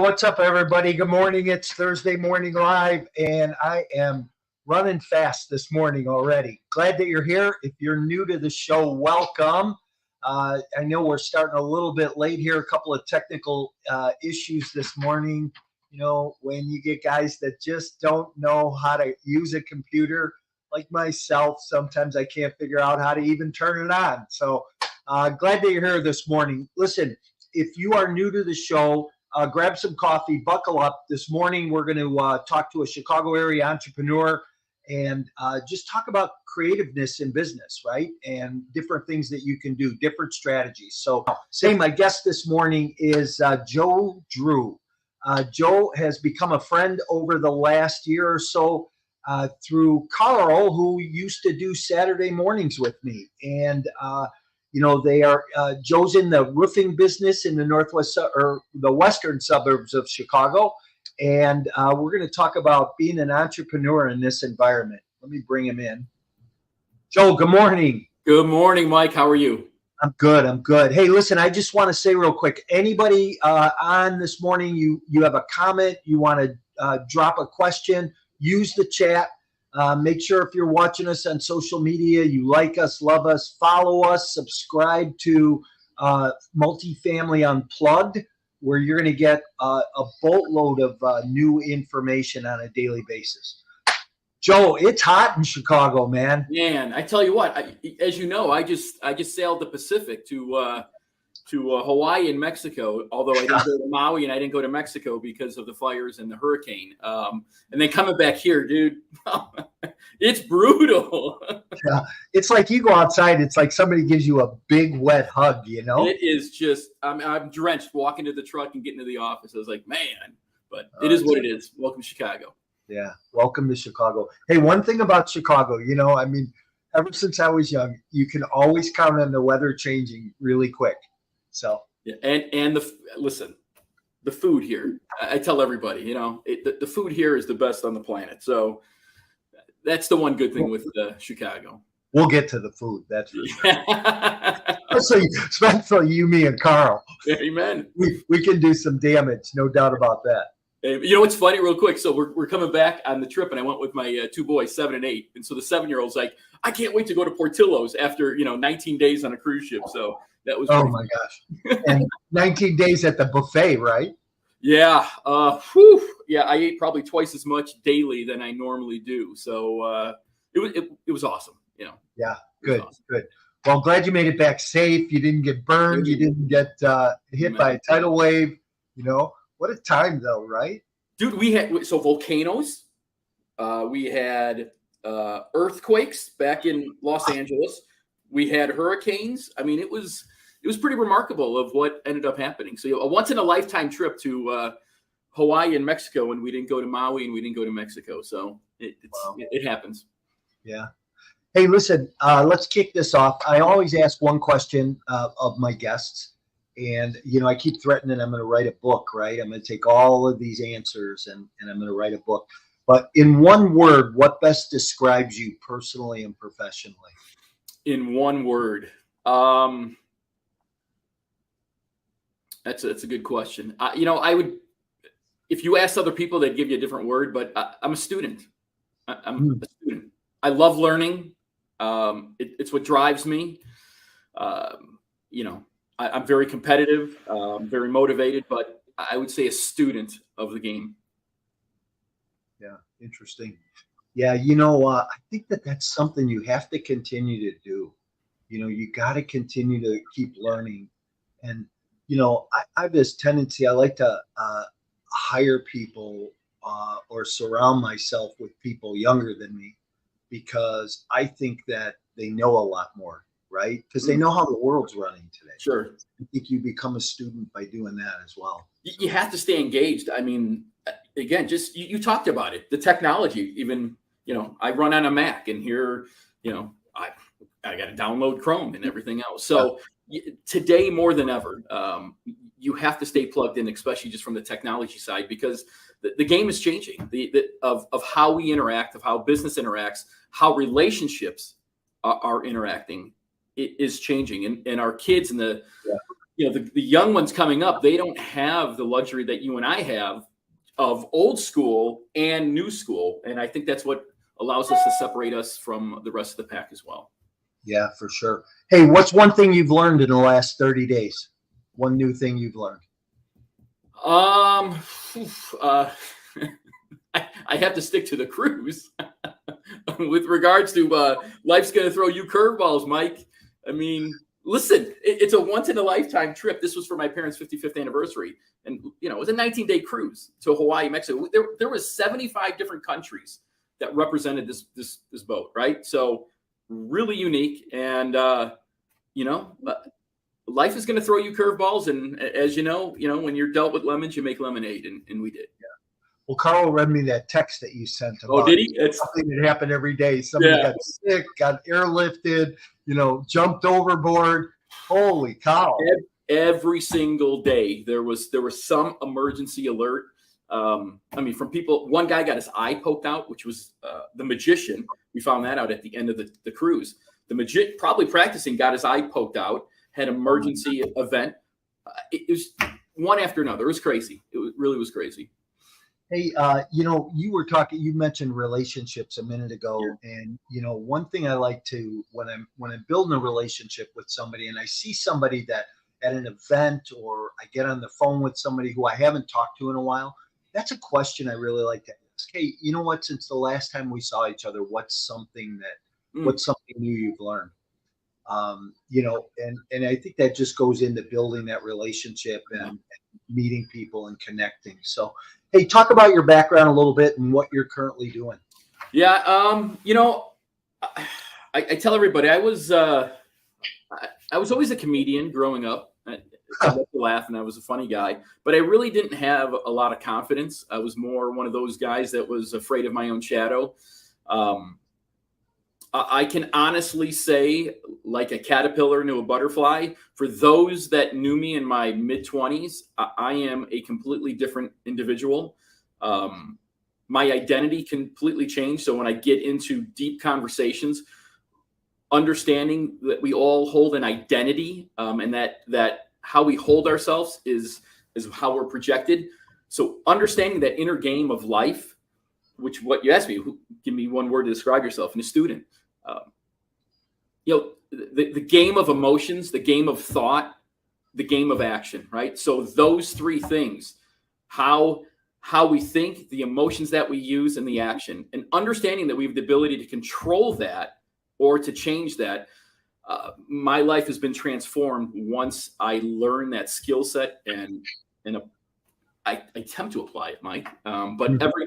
What's up, everybody? Good morning. It's Thursday Morning Live, and I am running fast this morning already. Glad that you're here. If you're new to the show, welcome. I know we're starting a little bit late here, a couple of technical issues this morning. You know, when you get guys that just don't know how to use a computer, like myself, sometimes I can't figure out how to even turn it on. So glad that you're here this morning. Listen, if you are new to the show, grab some coffee, buckle up. This morning, we're going to talk to a Chicago area entrepreneur and just talk about creativeness in business, right? And different things that you can do, different strategies. So, my guest this morning is Joe Drew. Joe has become a friend over the last year or so through Carl, who used to do Saturday mornings with me. And they are Joe's in the roofing business in the northwest or the western suburbs of Chicago, and we're going to talk about being an entrepreneur in this environment. Let me bring him in. Joe, good morning. Good morning, Mike. How are you? I'm good. Hey, listen, I just want to say real quick, anybody on this morning, you have a comment, you want to drop a question, use the chat. Make sure if you're watching us on social media, you like us, love us, follow us, subscribe to Multifamily Unplugged, where you're going to get a boatload of new information on a daily basis. Joe, it's hot in Chicago, man. Man, I tell you what, as you know, I just sailed the Pacific to Hawaii and Mexico, although I didn't go to Maui and I didn't go to Mexico because of the fires and the hurricane. And then coming back here, dude, it's brutal. Yeah, it's like you go outside, it's like somebody gives you a big wet hug, you know? It is just, I'm drenched walking to the truck and getting to the office. I was like, man, but it is what it is. Welcome to Chicago. Yeah, welcome to Chicago. Hey, one thing about Chicago, ever since I was young, you can always count on the weather changing really quick. So yeah, and the food here. I tell everybody, the food here is the best on the planet. So that's the one good thing with Chicago. We'll get to the food. That's for sure. Especially you, me, and Carl. Amen. We can do some damage, no doubt about that. You know what's funny, real quick? So we're coming back on the trip, and I went with my two boys, 7 and 8, and so the 7-year-old's like, I can't wait to go to Portillo's after 19 days on a cruise ship. So that was my gosh, and 19 days at the buffet, right? Yeah, yeah. I ate probably twice as much daily than I normally do. So it was awesome. Yeah, good, awesome. Good. Well, I'm glad you made it back safe. You didn't get burned. You didn't get hit by a tidal wave. What a time, though, right? Dude, we had volcanoes. We had earthquakes back in Los Angeles. We had hurricanes. I mean, it was pretty remarkable of what ended up happening. So a once in a lifetime trip to Hawaii and Mexico, and we didn't go to Maui and we didn't go to Mexico. So it happens. Yeah. Hey, listen, let's kick this off. I always ask one question of my guests. And, I keep threatening I'm going to write a book, right? I'm going to take all of these answers and I'm going to write a book. But in one word, what best describes you personally and professionally? In one word. That's a good question. I would, if you ask other people, they'd give you a different word, but I'm a student. I'm a student. I love learning. It's what drives me. I'm very competitive, very motivated, but I would say a student of the game. Yeah, interesting. Yeah, I think that's something you have to continue to do. You got to continue to keep learning. And, I have this tendency, I like to hire people or surround myself with people younger than me because I think that they know a lot more. Right? Because they know how the world's running today. Sure. I think you become a student by doing that as well. You have to stay engaged. I mean, again, just you talked about it. The technology, even, I run on a Mac and here, I got to download Chrome and everything else. So today more than ever, you have to stay plugged in, especially just from the technology side, because the game is changing of how we interact, of how business interacts, how relationships are interacting. It is changing, and our kids and the the young ones coming up, they don't have the luxury that you and I have of old school and new school. And I think that's what allows us to separate us from the rest of the pack as well. Yeah, for sure. Hey, what's one thing you've learned in the last 30 days? One new thing you've learned? I have to stick to the cruise with regards to life's going to throw you curveballs, Mike. I mean, listen, it's a once in a lifetime trip. This was for my parents' 55th anniversary. And, it was a 19-day cruise to Hawaii, Mexico. There was 75 different countries that represented this boat, right? So really unique. And, life is going to throw you curveballs. And as you know, when you're dealt with lemons, you make lemonade. And we did. Yeah. Well, Carl read me that text that you sent. Oh, did he? It's something that happened every day. Somebody got sick, got airlifted, jumped overboard. Holy cow. Every single day there was some emergency alert. From people, one guy got his eye poked out, which was the magician. We found that out at the end of the cruise. The magician, probably practicing, got his eye poked out, had an emergency event. It was one after another. It was crazy. It really was crazy. Hey, you mentioned relationships a minute ago. Yeah. And, one thing I like to, when I'm building a relationship with somebody and I see somebody that at an event or I get on the phone with somebody who I haven't talked to in a while, that's a question I really like to ask. Hey, you know what, since the last time we saw each other, what's something new you've learned? And I think that just goes into building that relationship and meeting people and connecting. So, hey, talk about your background a little bit and what you're currently doing. Yeah. I tell everybody I was always a comedian growing up. I loved to laugh and I was a funny guy, but I really didn't have a lot of confidence. I was more one of those guys that was afraid of my own shadow. I can honestly say, like a caterpillar knew a butterfly, for those that knew me in my mid-20s, I am a completely different individual. My identity completely changed. So when I get into deep conversations, understanding that we all hold an identity, and that how we hold ourselves is how we're projected. So understanding that inner game of life, which what you asked me, give me one word to describe yourself, and a student. The game of emotions, the game of thought, the game of action, right? So those three things, how we think, the emotions that we use, and the action, and understanding that we have the ability to control that or to change that. My life has been transformed once I learned that skill set, and I attempt to apply it, Mike. But every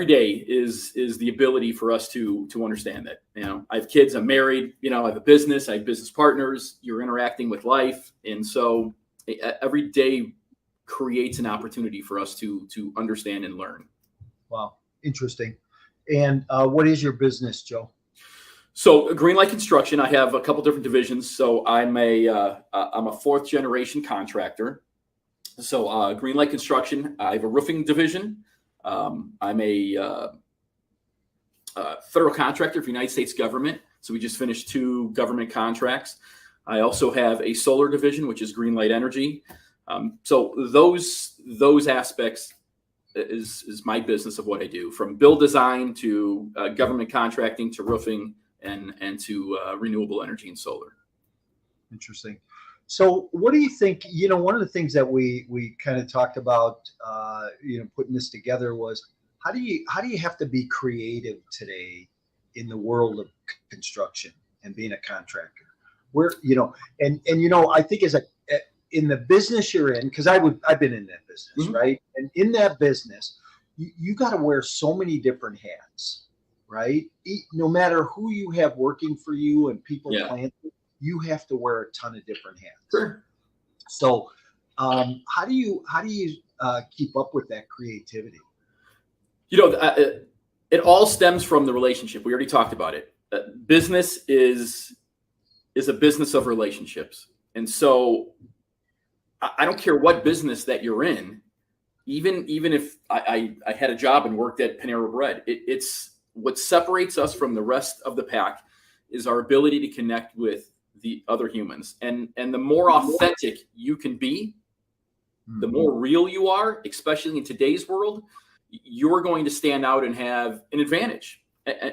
day is the ability for us to understand that. I have kids, I'm married, I have a business, I have business partners, you're interacting with life. And so every day creates an opportunity for us to understand and learn. Wow. Interesting. And what is your business, Joe? So Greenlight Construction, I have a couple different divisions. So I'm a fourth generation contractor. So Greenlight Construction, I have a roofing division. I'm a federal contractor for the United States government. So we just finished 2 government contracts. I also have a solar division, which is Greenlight Energy. So those aspects is my business of what I do, from build design to government contracting to roofing and to renewable energy and solar. Interesting. So what do you think, one of the things that we kind of talked about, putting this together was how do you have to be creative today in the world of construction and being a contractor? Where, I think in the business you're in, because I've been in that business, mm-hmm. right? And in that business, you got to wear so many different hats, right? No matter who you have working for you and people planting, you have to wear a ton of different hats. Sure. So, how do you keep up with that creativity? It all stems from the relationship. We already talked about it. Business is a business of relationships, and so I don't care what business that you're in. Even if I had a job and worked at Panera Bread, it's what separates us from the rest of the pack is our ability to connect with the other humans. And the more authentic you can be, the more real you are, especially in today's world, you're going to stand out and have an advantage.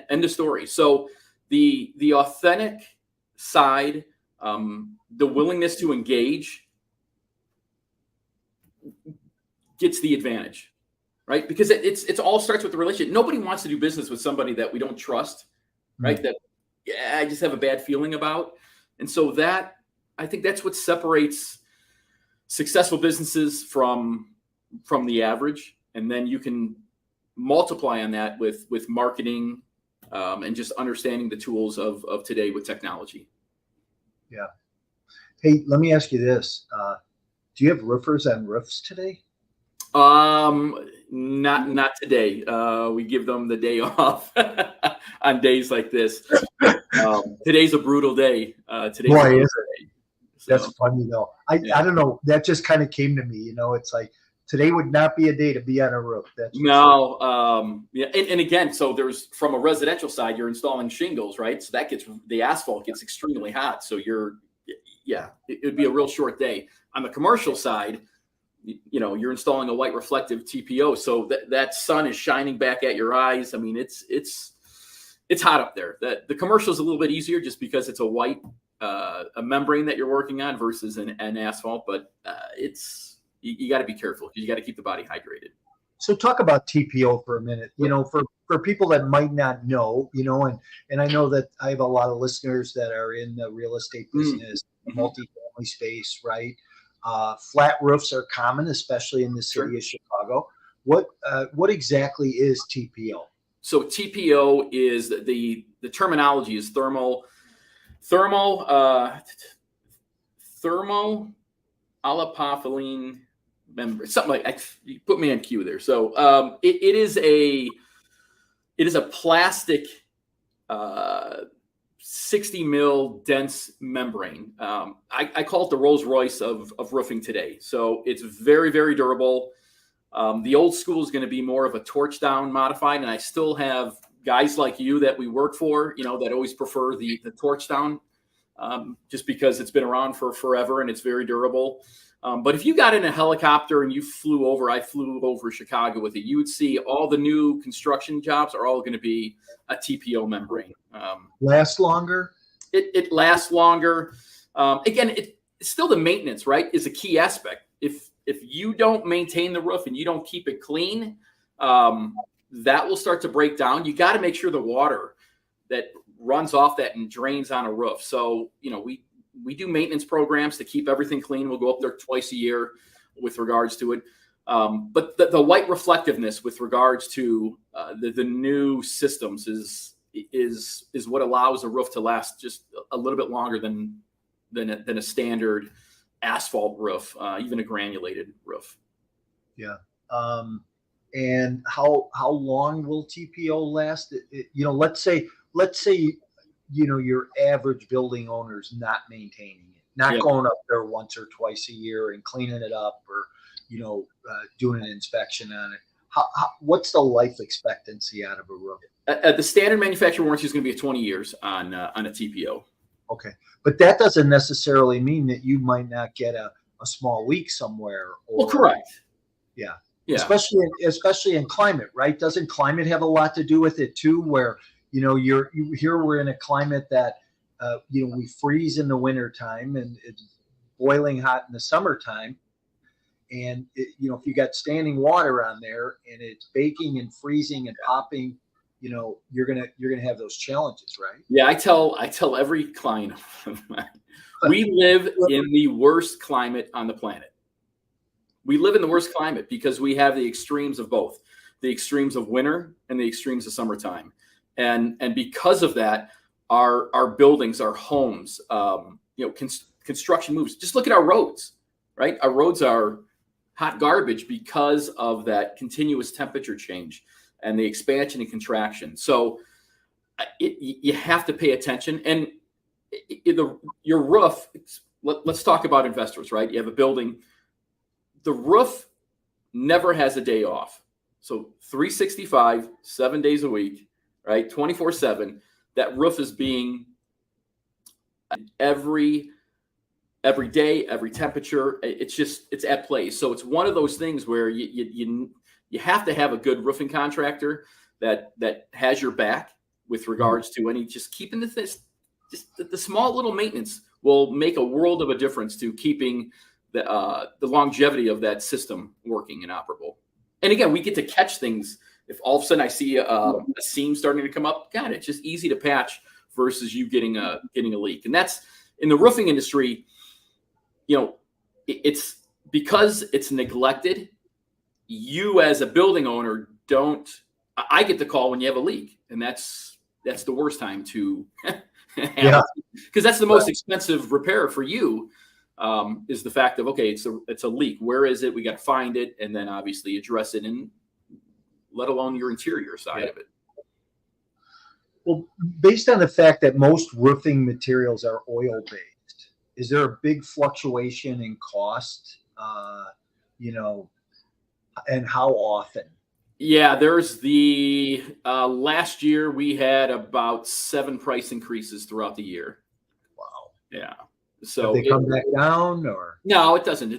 End of story. So the authentic side, the willingness to engage gets the advantage, right? Because it's all starts with the relationship. Nobody wants to do business with somebody that we don't trust, right? That I just have a bad feeling about. And so that, I think that's what separates successful businesses from the average. And then you can multiply on that with marketing and just understanding the tools of today with technology. Yeah. Hey, let me ask you this. Do you have roofers on roofs today? Not today. We give them the day off on days like this. Today's a brutal day. Boy, is it? That's funny though. I don't know. That just kind of came to me. It's like today would not be a day to be on a roof. That's yeah. And again, so there's from a residential side, you're installing shingles, right? So that the asphalt gets extremely hot. So it would be a real short day. On the commercial side, you're installing a white reflective TPO. So that sun is shining back at your eyes. I mean, it's hot up there. The commercial is a little bit easier just because it's a white a membrane that you're working on versus an asphalt, but you got to be careful because you got to keep the body hydrated. So talk about TPO for a minute, for people that might not know, and I know that I have a lot of listeners that are in the real estate business, multifamily space, right? Flat roofs are common, especially in the city of Chicago. What exactly is TPO? So TPO is the terminology is thermo olipropylene membrane, something like you put me on cue there. So it is a plastic 60 mil dense membrane. I call it the Rolls Royce of roofing today. So it's very, very durable. The old school is going to be more of a torch down modified, and I still have guys like you that we work for, that always prefer the torch down, just because it's been around for forever and it's very durable. But if you got in a helicopter and I flew over Chicago with it, you would see all the new construction jobs are all going to be a TPO membrane. Last longer? It lasts longer. Again, it's still the maintenance, right, is a key aspect. If you don't maintain the roof and you don't keep it clean, that will start to break down. You got to make sure the water that runs off that and drains on a roof. So, we do maintenance programs to keep everything clean. We'll go up there twice a year with regards to it. But the white reflectiveness with regards to the new systems is what allows a roof to last just a little bit longer than a standard asphalt roof, even a granulated roof. Yeah. And how long will TPO last? Let's say your average building owner's not maintaining it, not going up there once or twice a year and cleaning it up, or doing an inspection on it. What's the life expectancy out of a roof? The standard manufacturer warranty is going to be 20 years on a TPO. Okay, but that doesn't necessarily mean that you might not get a small leak somewhere. Well, correct. Yeah. Especially in climate, right? Doesn't climate have a lot to do with it too? Where here we're in a climate that we freeze in the wintertime and it's boiling hot in the summertime, and if you got standing water on there and it's baking and freezing and popping, you're gonna have those challenges, right? Yeah, I tell every client we live in the worst climate on the planet. We live in the worst climate because we have the extremes of both, the extremes of winter and the extremes of summertime. And because of that, our buildings, our homes, construction moves. Just look at our roads, right? Our roads are hot garbage because of that continuous temperature change and the expansion and contraction. So you have to pay attention. And your roof, let's talk about investors, right? You have a building. The roof never has a day off. So 365, 7 days a week, right? 24/7, that roof is being every day, every temperature. It's at play. So it's one of those things where you have to have a good roofing contractor that has your back with regards to any, just keeping the small little maintenance will make a world of a difference to keeping the longevity of that system working and operable. And again, we get to catch things. If all of a sudden I see a seam starting to come up, God, it's just easy to patch versus you getting a leak. And that's in the roofing industry. It's because it's neglected. You as a building owner I get the call when you have a leak, and that's the worst time to have because that's the most expensive repair for you. Is the fact of, okay, it's a leak. Where is it? We got to find it, and then obviously address it, and let alone your interior side of it. Well, based on the fact that most roofing materials are oil-based, is there a big fluctuation in cost? And how often? Yeah, there's the last year we had about 7 price increases throughout the year. Wow. Yeah. So have they come back down, or no? It doesn't.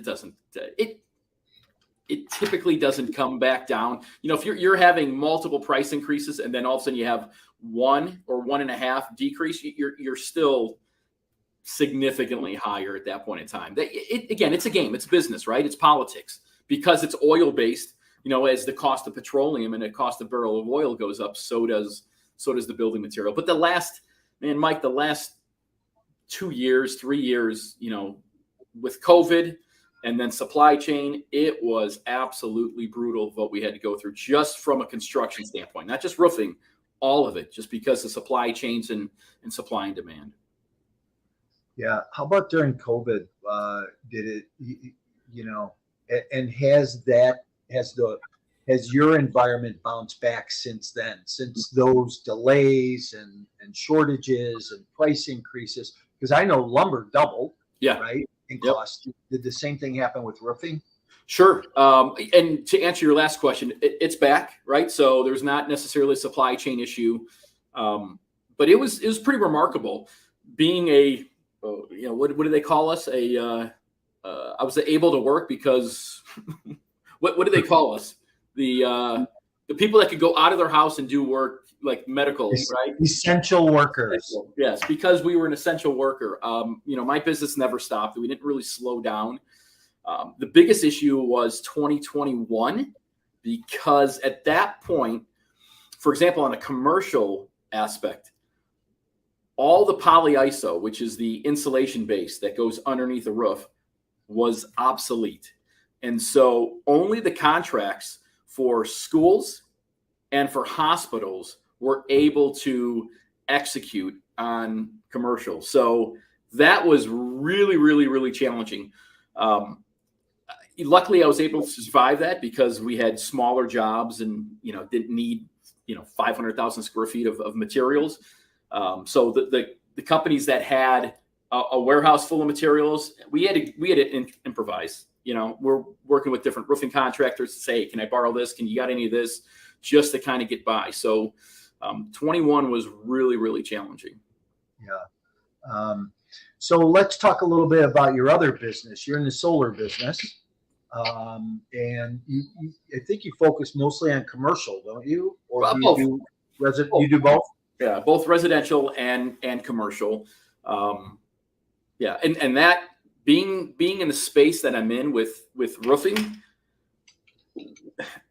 It typically doesn't come back down. If you're having multiple price increases and then all of a sudden you have 1 or 1.5 decrease, you're still significantly higher at that point in time. Again, it's a game. It's business, right? It's politics. Because it's oil based, as the cost of petroleum and the cost of barrel of oil goes up, so does the building material. But the last 2 years, 3 years, with COVID and then supply chain, it was absolutely brutal what we had to go through just from a construction standpoint, not just roofing, all of it, just because of supply chains and supply and demand. Yeah. How about during COVID? Did it, and has your environment bounced back since then, since those delays and shortages and price increases? Because I know lumber doubled, right, in cost. Did the same thing happen with roofing? Sure. And to answer your last question, it's back, right? So there's not necessarily a supply chain issue, but it was pretty remarkable being what do they call us? I was able to work because what do they call us? The people that could go out of their house and do work like medical, right? Essential workers. Yes, because we were an essential worker. My business never stopped. We didn't really slow down. The biggest issue was 2021, because at that point, for example, on a commercial aspect, all the polyiso, which is the insulation base that goes underneath the roof, was obsolete. And so only the contracts for schools and for hospitals were able to execute on commercial. So that was really, really, really challenging. Luckily, I was able to survive that because we had smaller jobs and, didn't need, 500,000 square feet of materials. So the companies that had a warehouse full of materials, we had to improvise. We're working with different roofing contractors to say, hey, can I borrow this? Can you got any of this? Just to kind of get by. So 21 was really, really challenging. Yeah. So let's talk a little bit about your other business. You're in the solar business. And I think you focus mostly on commercial, don't you? Or do both. you do both? Yeah, both residential and commercial. Yeah, and that being in the space that I'm in with roofing,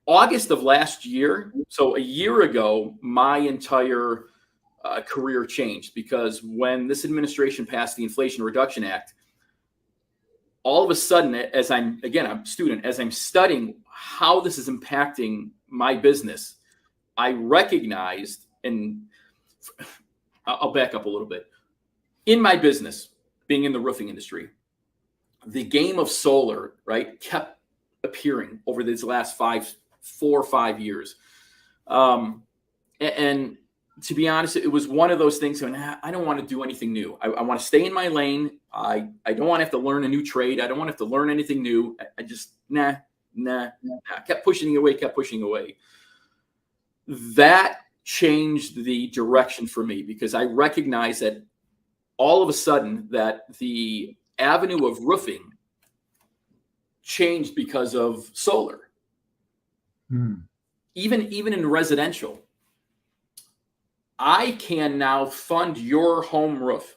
August of last year, so a year ago, my entire career changed, because when this administration passed the Inflation Reduction Act, all of a sudden, I'm a student, as I'm studying how this is impacting my business, I recognized, and I'll back up a little bit. In my business, being in the roofing industry, the game of solar, right, kept appearing over these last 4 or 5 years. And to be honest, it was one of those things when I don't want to do anything new. I want to stay in my lane. I don't want to have to learn a new trade. I don't want to have to learn anything new. I just, nah. Kept pushing away. That changed the direction for me, because I recognized that all of a sudden that the avenue of roofing changed because of solar. Even in residential, I can now fund your home roof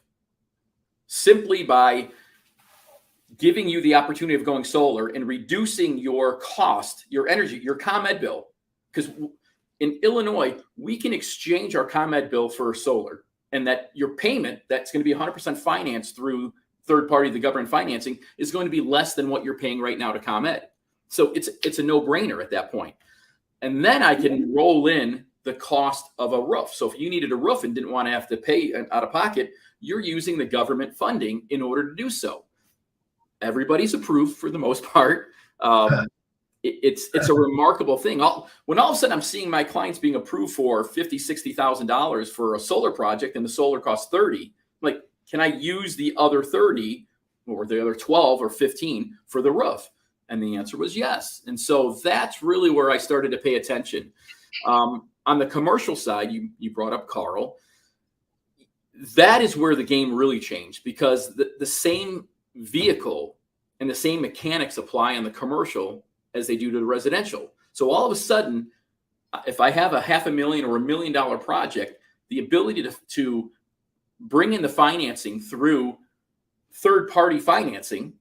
simply by giving you the opportunity of going solar and reducing your cost, your energy, your ComEd bill. Because in Illinois, we can exchange our ComEd bill for solar, and that your payment that's going to be 100% financed through third party, the government financing, is going to be less than what you're paying right now to ComEd. So it's a no-brainer at that point. And then I can roll in the cost of a roof. So if you needed a roof and didn't want to have to pay out of pocket, you're using the government funding in order to do so. Everybody's approved for the most part. It's a remarkable thing. When all of a sudden I'm seeing my clients being approved for $50,000, $60,000 for a solar project, and the solar costs 30, like, can I use the other 30 or the other 12 or 15 for the roof? And the answer was yes. And so that's really where I started to pay attention. On the commercial side, you brought up Carl. That is where the game really changed, because the same vehicle and the same mechanics apply on the commercial as they do to the residential. So all of a sudden, if I have a $500,000 or $1 million project, the ability to bring in the financing through third-party financing,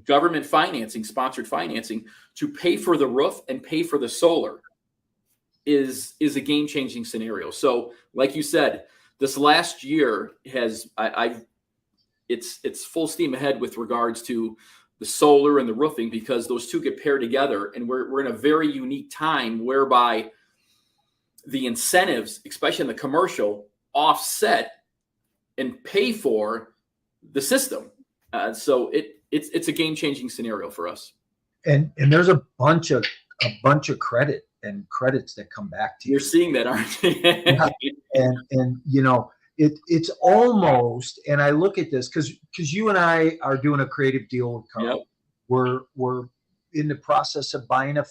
government financing, sponsored financing, to pay for the roof and pay for the solar is a game-changing scenario. So like you said, this last year it's full steam ahead with regards to the solar and the roofing, because those two get paired together, and we're in a very unique time whereby the incentives, especially in the commercial, offset and pay for the system. So it's a game-changing scenario for us. And there's a bunch of credits that come back to you. You're seeing that, aren't you? and you know, it's almost, and I look at this because you and I are doing a creative deal with Carl. Yep. We're in the process of buying a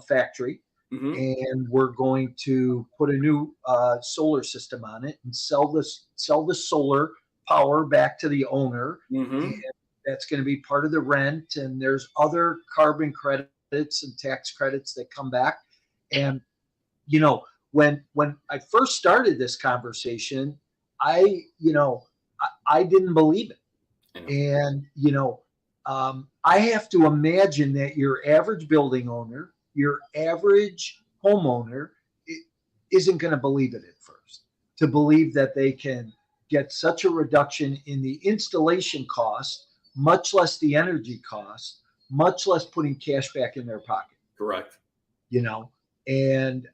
factory, and we're going to put a new solar system on it and sell the solar power back to the owner. And that's going to be part of the rent. And there's other carbon credits and tax credits that come back. And, you know, when I first started this conversation, I didn't believe it. And, you know, I have to imagine that your average building owner, your average homeowner isn't going to believe it at first, to believe that they can get such a reduction in the installation cost, much less the energy cost, much less putting cash back in their pocket. Correct. You know, and,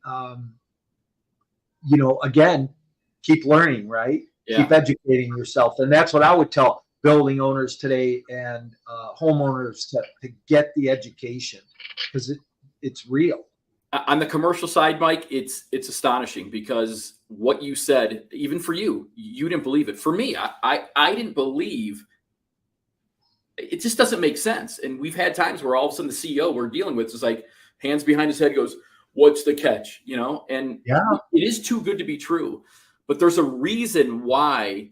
you know, again, keep learning, right? Yeah. Keep educating yourself. And that's what I would tell building owners today and homeowners to get the education, because it's real. On the commercial side, Mike, it's astonishing, because what you said, even for you didn't believe it. For me, I didn't believe. It just doesn't make sense. And we've had times where all of a sudden the CEO we're dealing with is like, hands behind his head, goes, "What's the catch?" You know, and it is too good to be true. But there's a reason why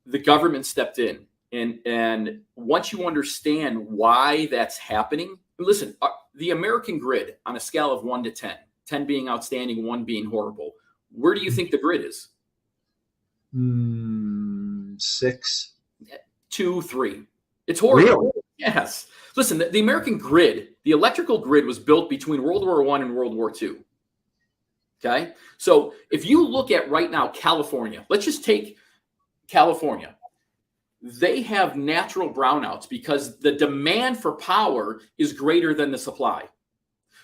the government stepped in. And once you understand why that's happening, listen, the American grid on a scale of 1 to 10, 10 being outstanding, 1 being horrible, where do you think the grid is? 6. 2, 3. It's horrible. Really? Yes. Listen, the American grid, the electrical grid, was built between World War I and World War II. Okay? So if you look at right now, California, let's just take California. They have natural brownouts because the demand for power is greater than the supply.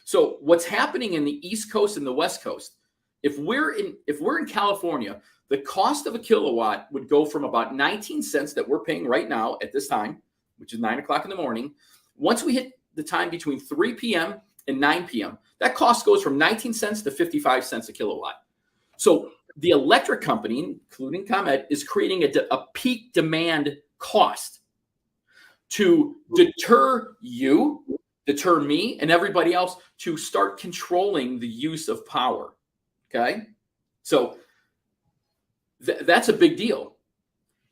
So what's happening in the East Coast and the West Coast, if we're in California, the cost of a kilowatt would go from about 19 cents that we're paying right now at this time, which is 9 o'clock in the morning. Once we hit the time between 3 p.m. and 9 p.m., that cost goes from 19 cents to 55 cents a kilowatt. So the electric company, including ComEd, is creating a peak demand cost to deter me, and everybody else to start controlling the use of power. Okay? So that's a big deal.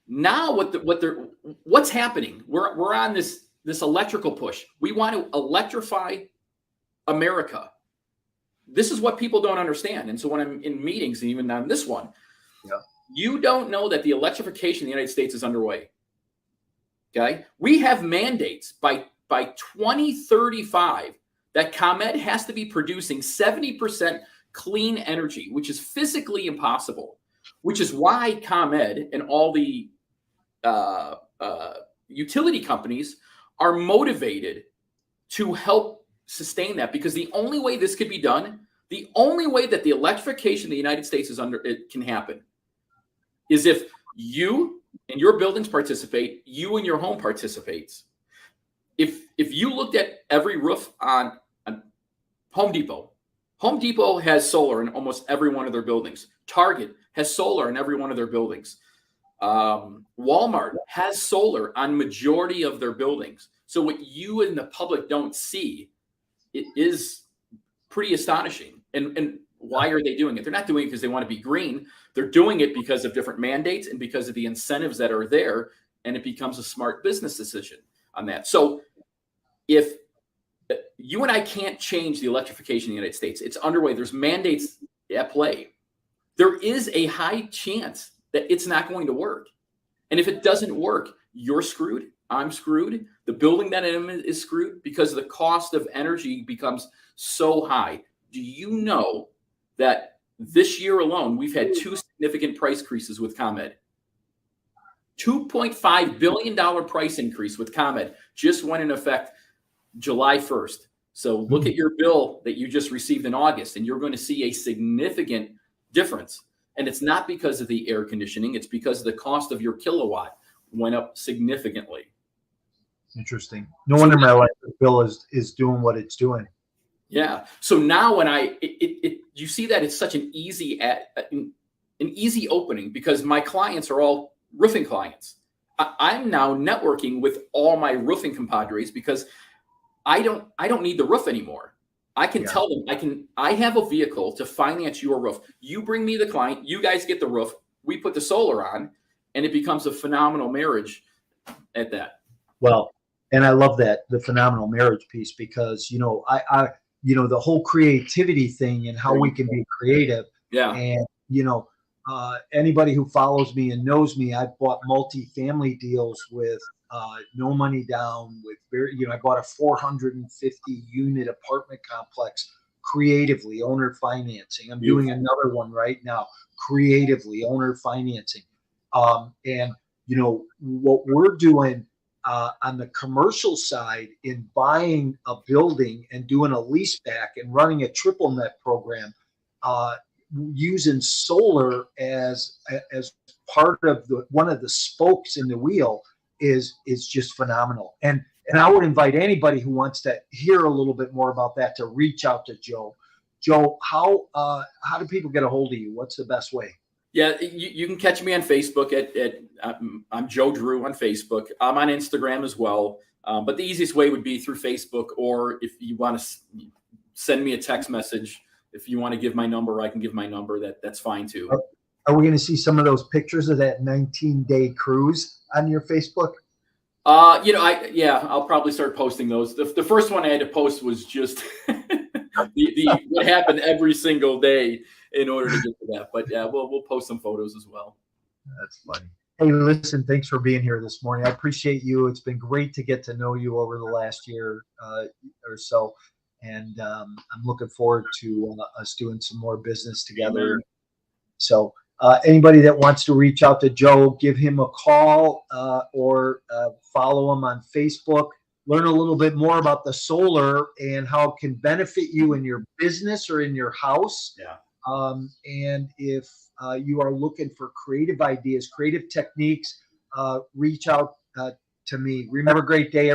Now what's happening? We're on this electrical push. We want to electrify America. This is what people don't understand. And so when I'm in meetings, and even on this one, Yeah. you don't know that the electrification in the United States is underway. Okay, we have mandates by 2035 that ComEd has to be producing 70% clean energy, which is physically impossible. Which is why ComEd and all the utility companies are motivated to help sustain that, because the only way this could be done, the only way that the electrification of the United States can happen, is if you and your buildings participate, you and your home participates. If you looked at every roof on Home Depot has solar in almost every one of their buildings. Target has solar in every one of their buildings. Walmart has solar on majority of their buildings. So what you and the public don't see, it is pretty astonishing. And why are they doing it? They're not doing it because they want to be green. They're doing it because of different mandates and because of the incentives that are there. And it becomes a smart business decision on that. So if you and I can't change the electrification in the United States, it's underway. There's mandates at play. There is a high chance that it's not going to work. And if it doesn't work, you're screwed. I'm screwed. The building that I'm in is screwed because the cost of energy becomes so high. Do you know that this year alone, we've had 2 significant price increases with ComEd? $2.5 billion price increase with ComEd just went in effect July 1st. So look at your bill that you just received in August, and you're going to see a significant difference. And it's not because of the air conditioning. It's because the cost of your kilowatt went up significantly. Interesting. No wonder my electric bill is doing what it's doing. Yeah. So now when you see that it's such an easy opening, because my clients are all roofing clients. I'm now networking with all my roofing compadres because I don't need the roof anymore. I can tell them I have a vehicle to finance your roof. You bring me the client, you guys get the roof, we put the solar on, and it becomes a phenomenal marriage at that. Well, and I love that, the phenomenal marriage piece, because I the whole creativity thing and how we can be creative. Yeah. And anybody who follows me and knows me, I've bought multi-family deals with no money down, with I bought a 450 unit apartment complex creatively, owner financing. I'm doing another one right now, creatively, owner financing. And what we're doing on the commercial side in buying a building and doing a lease back and running a triple net program, using solar as part of one of the spokes in the wheel is just phenomenal. And I would invite anybody who wants to hear a little bit more about that to reach out to Joe. Joe, how do people get a hold of you? What's the best way? Yeah, you can catch me on Facebook I'm Joe Drew on Facebook. I'm on Instagram as well. But the easiest way would be through Facebook, or if you want to send me a text message, if you want to give my number, I can give my number. That's fine too. Are we going to see some of those pictures of that 19-day cruise on your Facebook? I'll probably start posting those. The first one I had to post was just what happened every single day in order to get to that. But yeah, we'll post some photos as well. That's funny. Hey, listen, thanks for being here this morning. I appreciate you. It's been great to get to know you over the last year or so. And I'm looking forward to us doing some more business together. Amen. So anybody that wants to reach out to Joe, give him a call or follow him on Facebook. Learn a little bit more about the solar and how it can benefit you in your business or in your house. Yeah. And if you are looking for creative ideas, creative techniques, reach out to me. Remember, great day.